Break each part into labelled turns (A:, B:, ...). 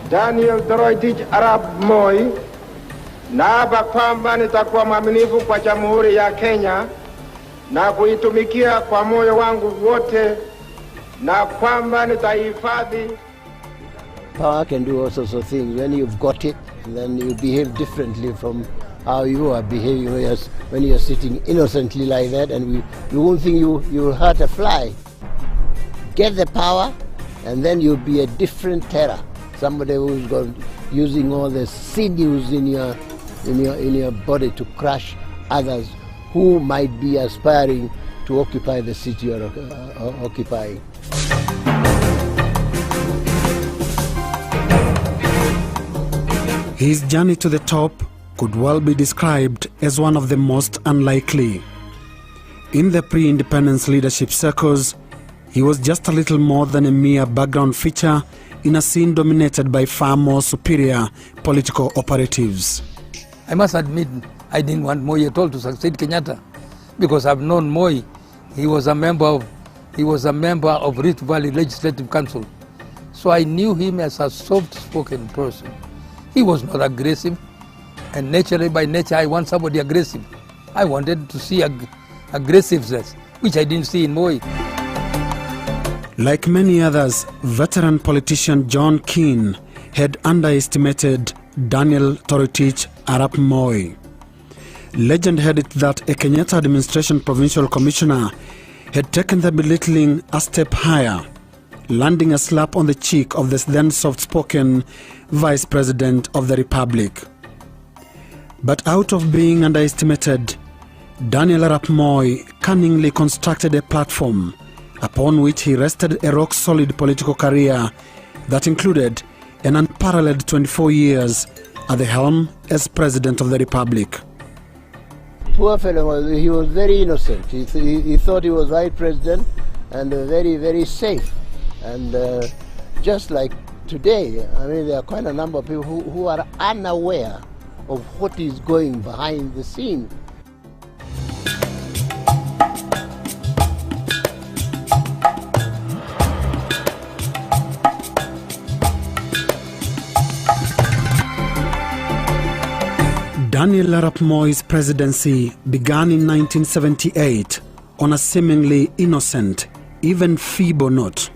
A: Daniel Toroitich Arap Moi, naapa kwamba nitakuwa mwaminifu kwa Jamhuri ya Kenya na kuitumikia kwa moyo wangu wote, na kwamba nitaihifadhi.
B: Power can do all sorts of things. When you've got it, then you behave differently from how you are behaving when you're sitting innocently like that, and you won't think you hurt a fly. Get the power, and then you'll be a different terror. Somebody who's using all the sinews in your body to crush others who might be aspiring to occupy the seat you're occupying.
C: His journey to the top could well be described as one of the most unlikely. In the pre-independence leadership circles, he was just a little more than a mere background feature in a scene dominated by far more superior political operatives.
D: I must admit, I didn't want Moi at all to succeed Kenyatta, because I've known Moi. He was a member of Rift Valley Legislative Council, so I knew him as a soft-spoken person. He was not aggressive, and naturally, by nature, I want somebody aggressive. I wanted to see aggressiveness, which I didn't see in Moi.
C: Like many others, veteran politician John Keane had underestimated Daniel Toroitich Arap Moi. Legend had it that a Kenyatta administration provincial commissioner had taken the belittling a step higher, landing a slap on the cheek of the then soft-spoken Vice President of the Republic. But out of being underestimated, Daniel Arap Moi cunningly constructed a platform upon which he rested a rock-solid political career that included an unparalleled 24 years at the helm as President of the Republic.
B: Poor fellow, he was very innocent. He thought he was Vice President and very, very safe. And just like today, I mean, there are quite a number of people who are unaware of what is going behind the scene.
C: Daniel Arap Moi's presidency began in 1978 on a seemingly innocent, even feeble note.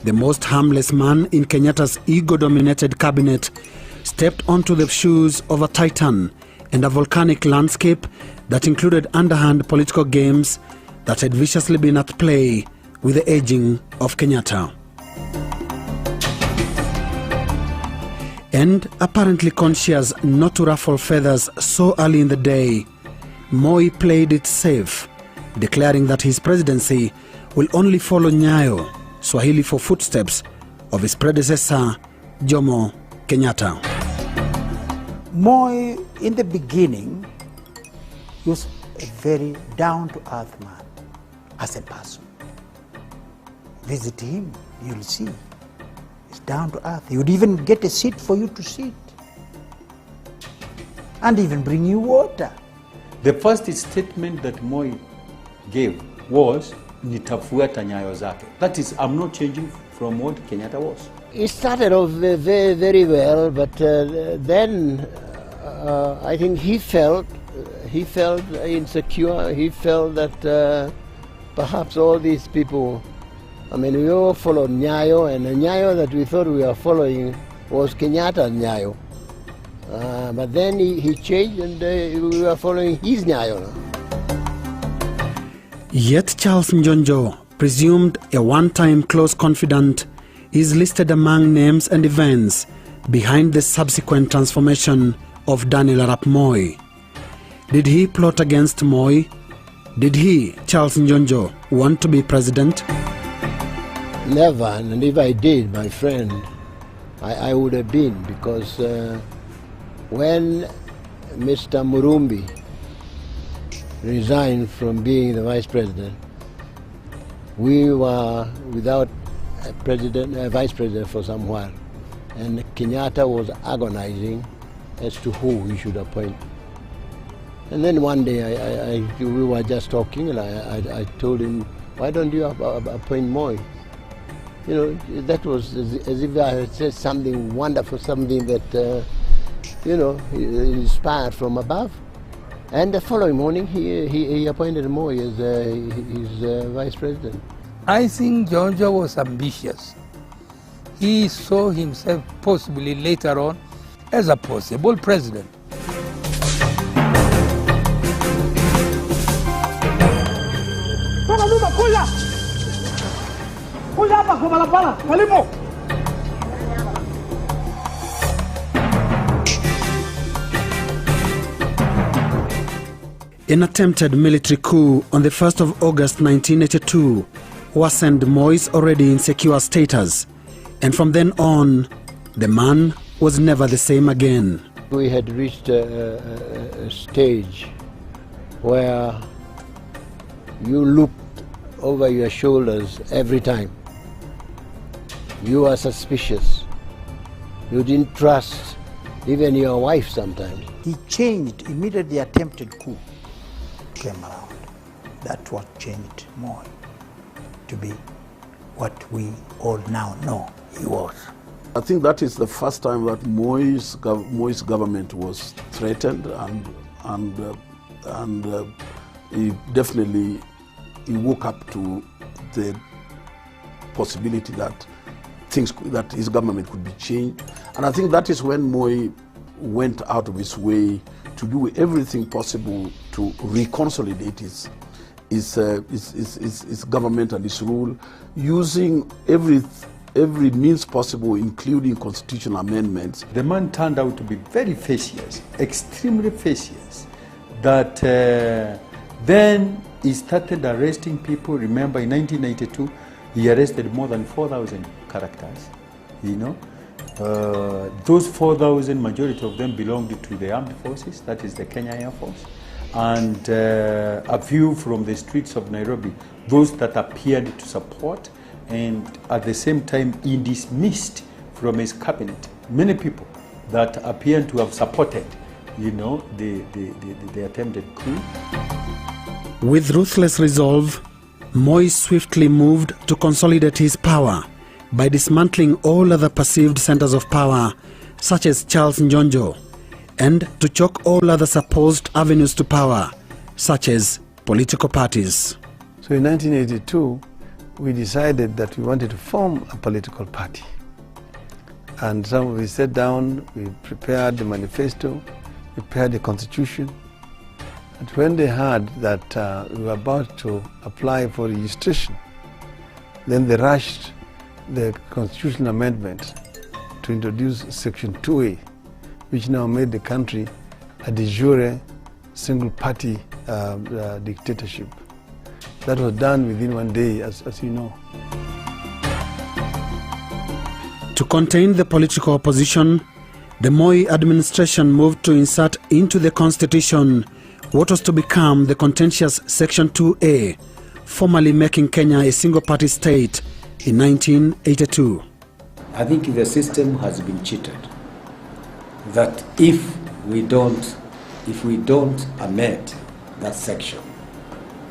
C: The most harmless man in Kenyatta's ego-dominated cabinet stepped onto the shoes of a titan and a volcanic landscape that included underhand political games that had viciously been at play with the aging of Kenyatta. And apparently conscious not to ruffle feathers so early in the day, Moi played it safe, declaring that his presidency will only follow Nyayo, Swahili for footsteps, of his predecessor, Jomo Kenyatta.
E: Moi, in the beginning, was a very down-to-earth man as a person. Visit him, you'll see. He's down to earth. He would even get a seat for you to sit and even bring you water.
F: The first statement that Moi gave was, nitafuata nyayo zake. That is, I'm not changing from what Kenyatta was.
B: It started off very, very well, but then I think he felt insecure. He felt that perhaps all these people, I mean, we all followed Nyayo, and the Nyayo that we thought we were following was Kenyatta Nyayo. But then he changed, and we were following his Nyayo now.
C: Yet Charles Njonjo, presumed a one-time close confidant, is listed among names and events behind the subsequent transformation of Daniel Arap Moi. Did he plot against Moi? Did he, Charles Njonjo, want to be president?
B: Never, and if I did, my friend, I would have been, because when Mr. Murumbi resigned from being the vice president, we were without a vice president for some while, and Kenyatta was agonizing as to who we should appoint. And then one day we were just talking, and I told him, why don't you appoint Moi? You know, that was as if I had said something wonderful, something that, you know, inspired from above. And the following morning, he appointed Moi as his vice president.
D: I think Georgia was ambitious. He saw himself possibly later on as a possible president.
C: An attempted military coup on the 1st of August 1982 worsened Moi's already insecure status, and from then on, the man was never the same again.
B: We had reached a stage where you looked over your shoulders every time. You were suspicious. You didn't trust even your wife sometimes.
E: He changed immediately. Attempted coup came around. That's what changed Moi to be what we all now know he was.
G: I think that is the first time that Moi's government was threatened, and he definitely woke up to the possibility that that his government could be changed. And I think that is when Moi went out of his way to do everything possible to reconsolidate his government and his rule, using every means possible, including constitutional amendments.
F: The man turned out to be very fastidious, extremely fastidious, that then he started arresting people. Remember, in 1992, he arrested more than 4,000 characters, you know. Those 4,000, majority of them belonged to the armed forces, that is the Kenya Air Force, and a few from the streets of Nairobi, those that appeared to support, and at the same time he dismissed from his cabinet many people that appeared to have supported, you know, the attempted coup.
C: With ruthless resolve, Moi swiftly moved to consolidate his power by dismantling all other perceived centers of power, such as Charles Njonjo, and to choke all other supposed avenues to power, such as political parties.
H: So in 1982, we decided that we wanted to form a political party. And so we sat down, we prepared the manifesto, prepared the constitution. And when they heard that we were about to apply for registration, then they rushed the constitutional amendment to introduce Section 2A, which now made the country a de jure single-party dictatorship. That was done within one day, as you know.
C: To contain the political opposition, the Moi administration moved to insert into the constitution what was to become the contentious Section 2A, formally making Kenya a single-party state in 1982.
I: I think the system has been cheated. That if we don't amend that section,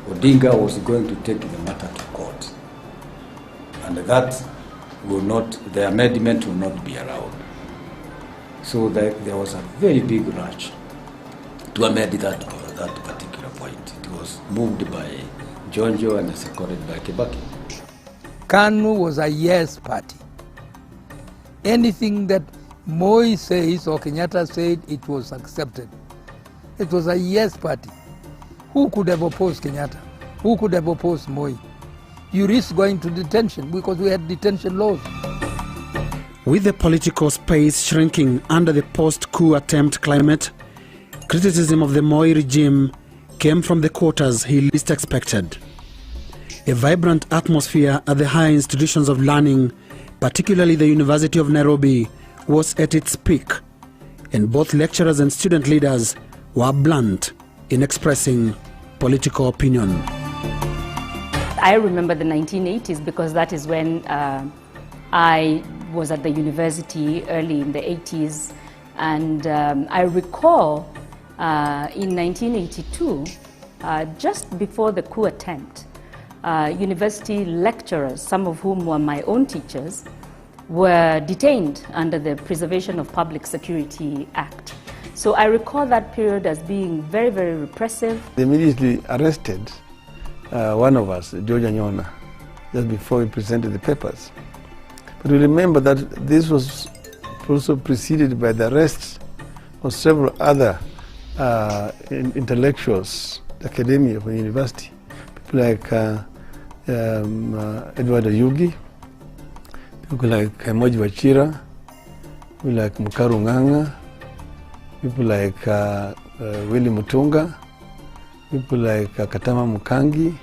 I: Odinga was going to take the matter to court, and that will not, the amendment will not be allowed. So there was a very big rush to amend that particular point. It was moved by Njonjo and seconded by Kibaki.
D: KANU was a yes party. Anything that Moi says or Kenyatta said, it was accepted. It was a yes party. Who could have opposed Kenyatta? Who could have opposed Moi? You risk going to detention because we had detention laws.
C: With the political space shrinking under the post-coup attempt climate, criticism of the Moi regime came from the quarters he least expected. A vibrant atmosphere at the higher institutions of learning, particularly the University of Nairobi, was at its peak, and both lecturers and student leaders were blunt in expressing political opinion.
J: I remember the 1980s because that is when I was at the university early in the 80s, and I recall in 1982, just before the coup attempt, university lecturers, some of whom were my own teachers, were detained under the Preservation of Public Security Act. So I recall that period as being very, very repressive.
H: They immediately arrested one of us, George Anyona, just before we presented the papers. But we remember that this was also preceded by the arrests of several other intellectuals, academia of the university, people like Edward Oyugi, people like Moji Wachira, people like Mukaru Nganga, people like Willy Mutunga, people like Katama Mukangi,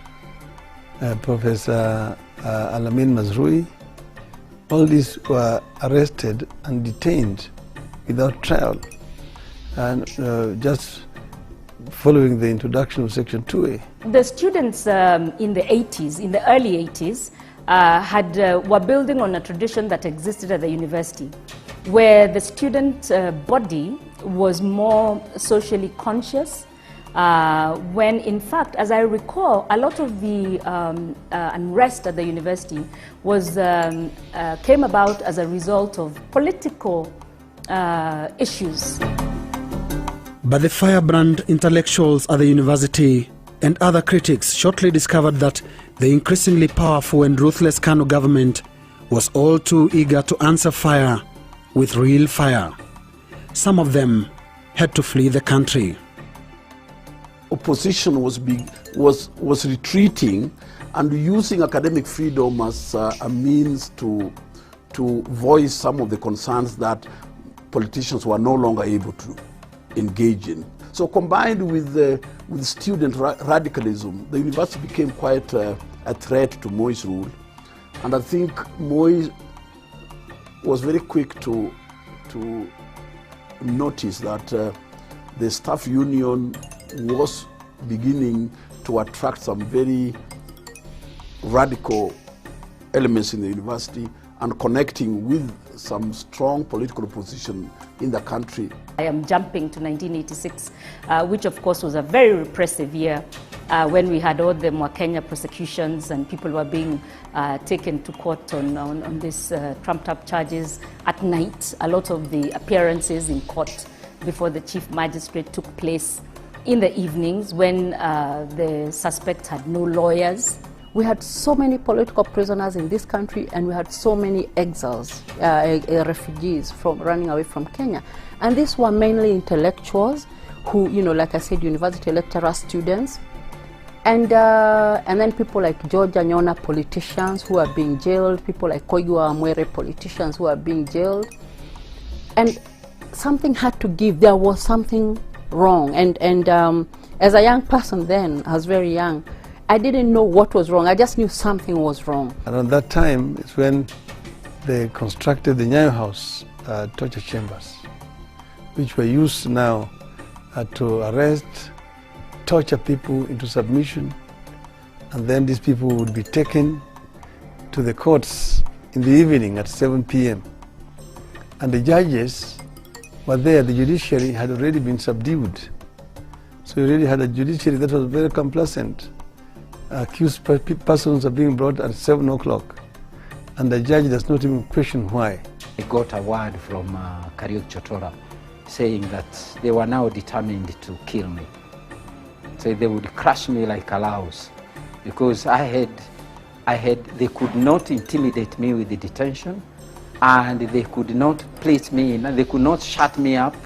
H: Professor Alamin Mazrui. All these were arrested and detained without trial, and just following the introduction of Section 2A.
J: The students in the 80s, in the early 80s, were building on a tradition that existed at the university, where the student body was more socially conscious, when in fact, as I recall, a lot of the unrest at the university was, came about as a result of political issues.
C: But the firebrand intellectuals at the university and other critics shortly discovered that the increasingly powerful and ruthless KANU government was all too eager to answer fire with real fire. Some of them had to flee the country.
G: Opposition was retreating and using academic freedom as a means to voice some of the concerns that politicians were no longer able to engage in. So combined with student radicalism, the university became quite a threat to Moi's rule. And I think Moi was very quick to notice that the staff union was beginning to attract some very radical elements in the university and connecting with some strong political opposition in the country.
J: I am jumping to 1986, which of course was a very repressive year when we had all the Mwakenya prosecutions and people were being taken to court on these trumped up charges at night. A lot of the appearances in court before the chief magistrate took place in the evenings when the suspects had no lawyers.
K: We had so many political prisoners in this country, and we had so many exiles, refugees from running away from Kenya. And these were mainly intellectuals who, like I said, university lecturer students. And then people like George Anyona, politicians who are being jailed, people like Koiwa Amwere, politicians who are being jailed. And something had to give. There was something wrong. And as a young person then, I was very young, I didn't know what was wrong. I just knew something was wrong. And
H: at that time, it's when they constructed the Nyayo House torture chambers, which were used now to arrest, torture people into submission, and then these people would be taken to the courts in the evening at 7 p.m. And the judges were there. The judiciary had already been subdued. So you already had a judiciary that was very complacent. Accused persons are being brought at 7 o'clock, and the judge does not even question why.
E: I got a word from Kariuki Chotora saying that they were now determined to kill me. So they would crush me like a louse, because they could not intimidate me with the detention, and they could not place me in, they could not shut me up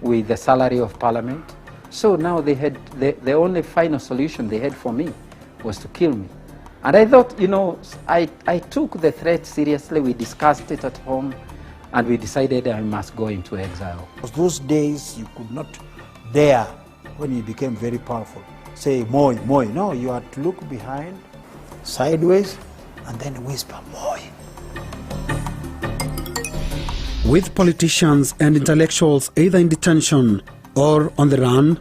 E: with the salary of parliament. So now they had, the only final solution they had for me was to kill me. And I thought, I took the threat seriously. We discussed it at home, and we decided I must go into exile. Those days you could not dare, when you became very powerful, say Moi, Moi. No, you had to look behind, sideways, and then whisper Moi.
C: With politicians and intellectuals either in detention or on the run,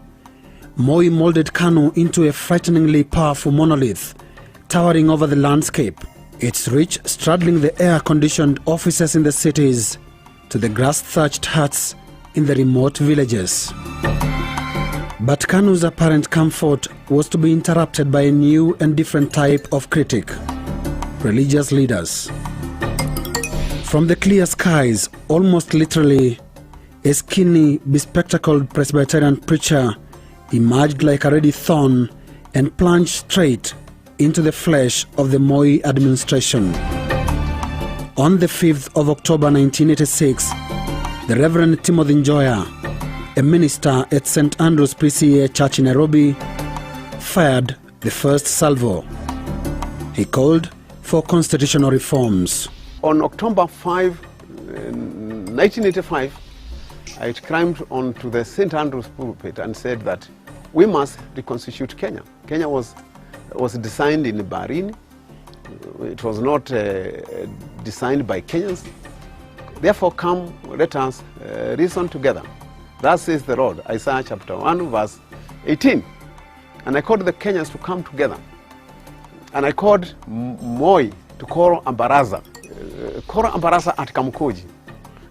C: Moi molded KANU into a frighteningly powerful monolith, towering over the landscape, its reach straddling the air-conditioned offices in the cities to the grass-thatched huts in the remote villages. But KANU's apparent comfort was to be interrupted by a new and different type of critic: religious leaders. From the clear skies, almost literally, a skinny, bespectacled Presbyterian preacher emerged like a ready thorn and plunged straight into the flesh of the Moi administration. On the 5th of October 1986, the Reverend Timothy Njoya, a minister at St. Andrew's PCA Church in Nairobi, fired the first salvo. He called for constitutional reforms.
L: On October 5, 1985, I climbed onto the St. Andrew's pulpit and said that we must reconstitute Kenya. Kenya was designed in Bahrain. It was not designed by Kenyans. Therefore, come, let us reason together. Thus says the Lord, Isaiah chapter 1, verse 18. And I called the Kenyans to come together. And I called Moi to call Ambaraza. Call Ambaraza at Kamukoji.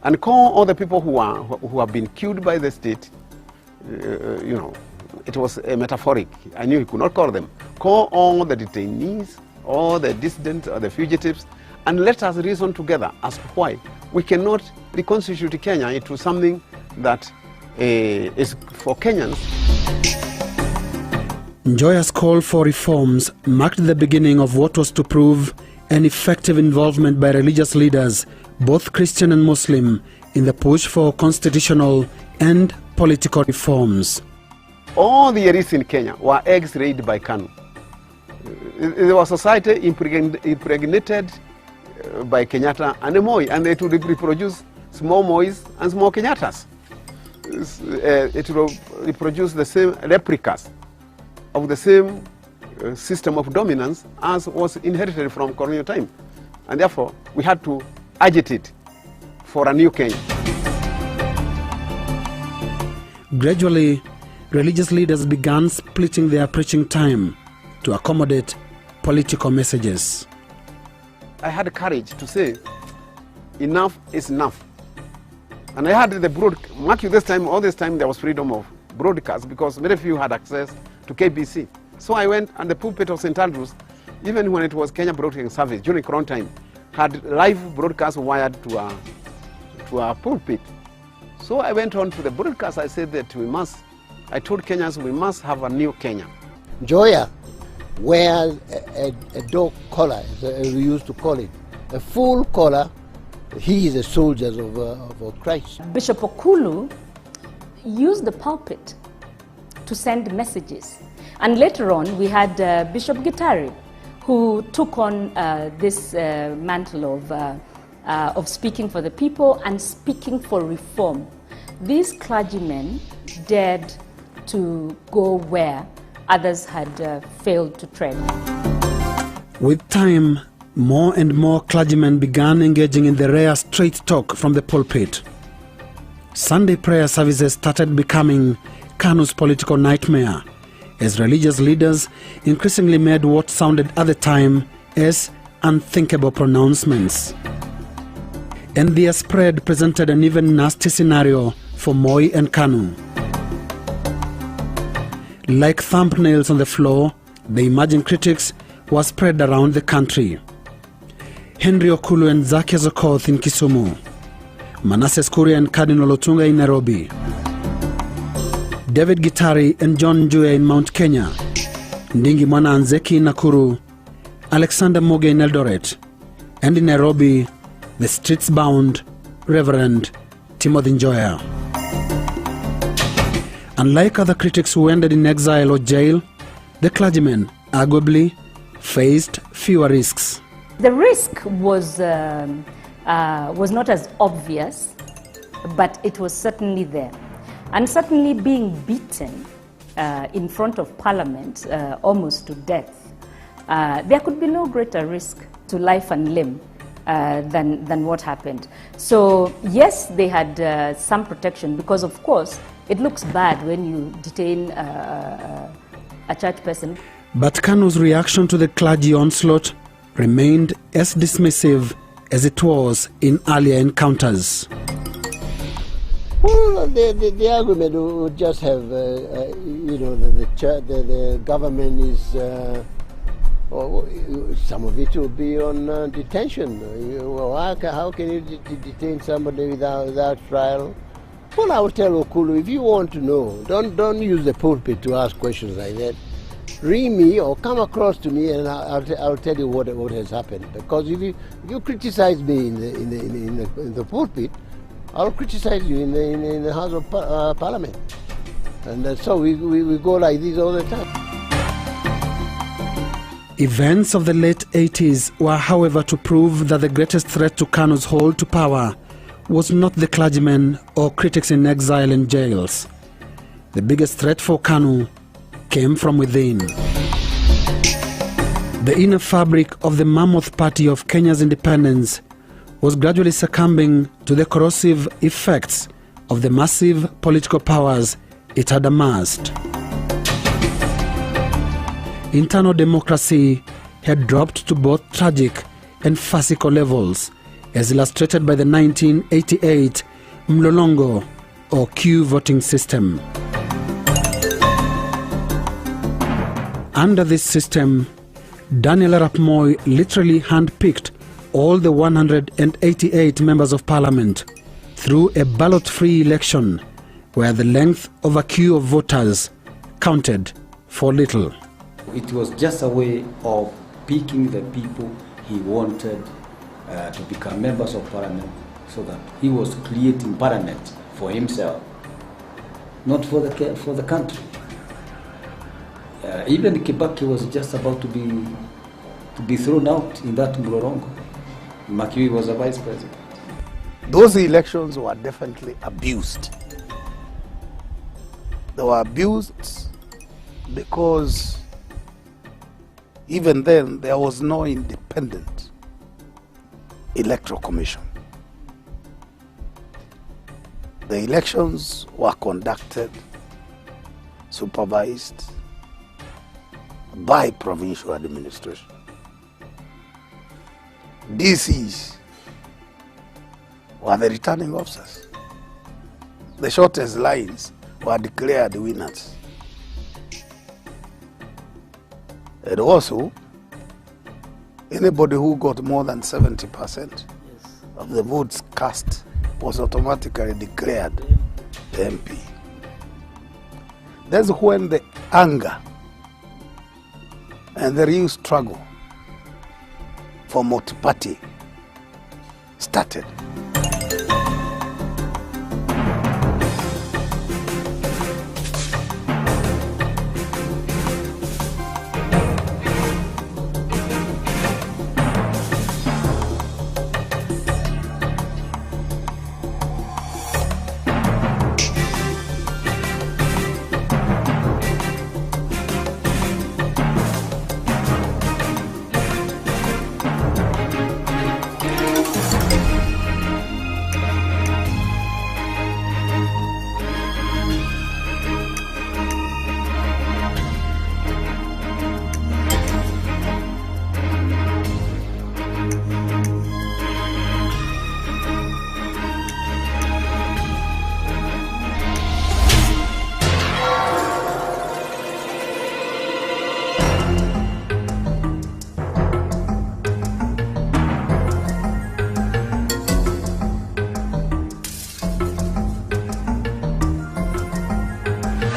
L: And call all the people who have been killed by the state. You know, it was a metaphoric. I knew he could not call them. Call all the detainees, all the dissidents, or the fugitives, and let us reason together as to why we cannot reconstitute Kenya into something that is for Kenyans.
C: Njoya's call for reforms marked the beginning of what was to prove an effective involvement by religious leaders, both Christian and Muslim, in the push for constitutional and political reforms.
L: All the elites in Kenya were eggs laid by KANU. There was a society impregnated by Kenyatta and Moi, and they would reproduce small Mois and small Kenyattas. It will reproduce the same replicas of the same system of dominance as was inherited from colonial time. And therefore, we had to agitate for a new Kenya.
C: Gradually, religious leaders began splitting their preaching time to accommodate political messages.
L: I had courage to say, enough is enough. And I had the mark you this time, all this time there was freedom of broadcast because very few had access to KBC. So I went and the pulpit of St. Andrews, even when it was Kenya Broadcasting Service during Crown time, had live broadcast wired to our pulpit. So I went on to the broadcast. I said that I told Kenyans we must have a new Kenya.
B: Njoya wears a dog collar, as we used to call it, a full collar. He is a soldier of Christ.
J: Bishop Okulu used the pulpit to send messages. And later on, we had Bishop Gitari, who took on this mantle of speaking for the people and speaking for reform. These clergymen dared to go where others had failed to tread.
C: With time, more and more clergymen began engaging in the rare straight talk from the pulpit. Sunday prayer services started becoming KANU's political nightmare, as religious leaders increasingly made what sounded at the time as unthinkable pronouncements. And their spread presented an even nasty scenario for Moi and KANU. Like thumbnails on the floor, the emerging critics were spread around the country. Henry Okulu and Zakia Zokoth in Kisumu, Manasseh Kuria and Cardinal Otunga in Nairobi, David Gitari and John Njuya in Mount Kenya, Ndingi Mwana Anzeki in Nakuru, Alexander Muge in Eldoret, and in Nairobi, the streets-bound Reverend Timothy Njoya. Unlike other critics who ended in exile or jail, the clergymen arguably faced fewer risks.
J: The risk was not as obvious, but it was certainly there. And certainly being beaten in front of Parliament almost to death, there could be no greater risk to life and limb than what happened. So yes, they had some protection because, of course, it looks bad when you detain a church person.
C: But KANU's reaction to the clergy onslaught remained as dismissive as it was in earlier encounters.
B: Well, the argument would just have, the government is, some of it will be on detention. How can you detain somebody without trial? Well, I will tell Okulu, if you want to know, don't use the pulpit to ask questions like that. Ring me or come across to me, and I'll tell you what has happened. Because if you criticize me in the pulpit, I'll criticize you in the House of Parliament. And so we go like this all the time.
C: Events of the late 80s were, however, to prove that the greatest threat to KANU's hold to power was not the clergymen or critics in exile and jails. The biggest threat for KANU came from within. The inner fabric of the mammoth party of Kenya's independence was gradually succumbing to the corrosive effects of the massive political powers it had amassed. Internal democracy had dropped to both tragic and farcical levels, as illustrated by the 1988 Mlolongo or queue voting system. Under this system, Daniel Arap Moi literally handpicked all the 188 members of parliament through a ballot-free election where the length of a queue of voters counted for little.
I: It was just a way of picking the people he wanted to become members of parliament, so that he was creating parliament for himself, not for the country. Even Kibaki was just about to be thrown out in that Mlolongo. Makiwi was a vice president.
M: Those elections were definitely abused. They were abused because even then there was no independent electoral commission. The elections were conducted, supervised by provincial administration. DCs were the returning officers. The shortest lines were declared winners. And also, anybody who got more than 70% of the votes cast was automatically declared the MP. That's when the anger and the real struggle for multi-party started.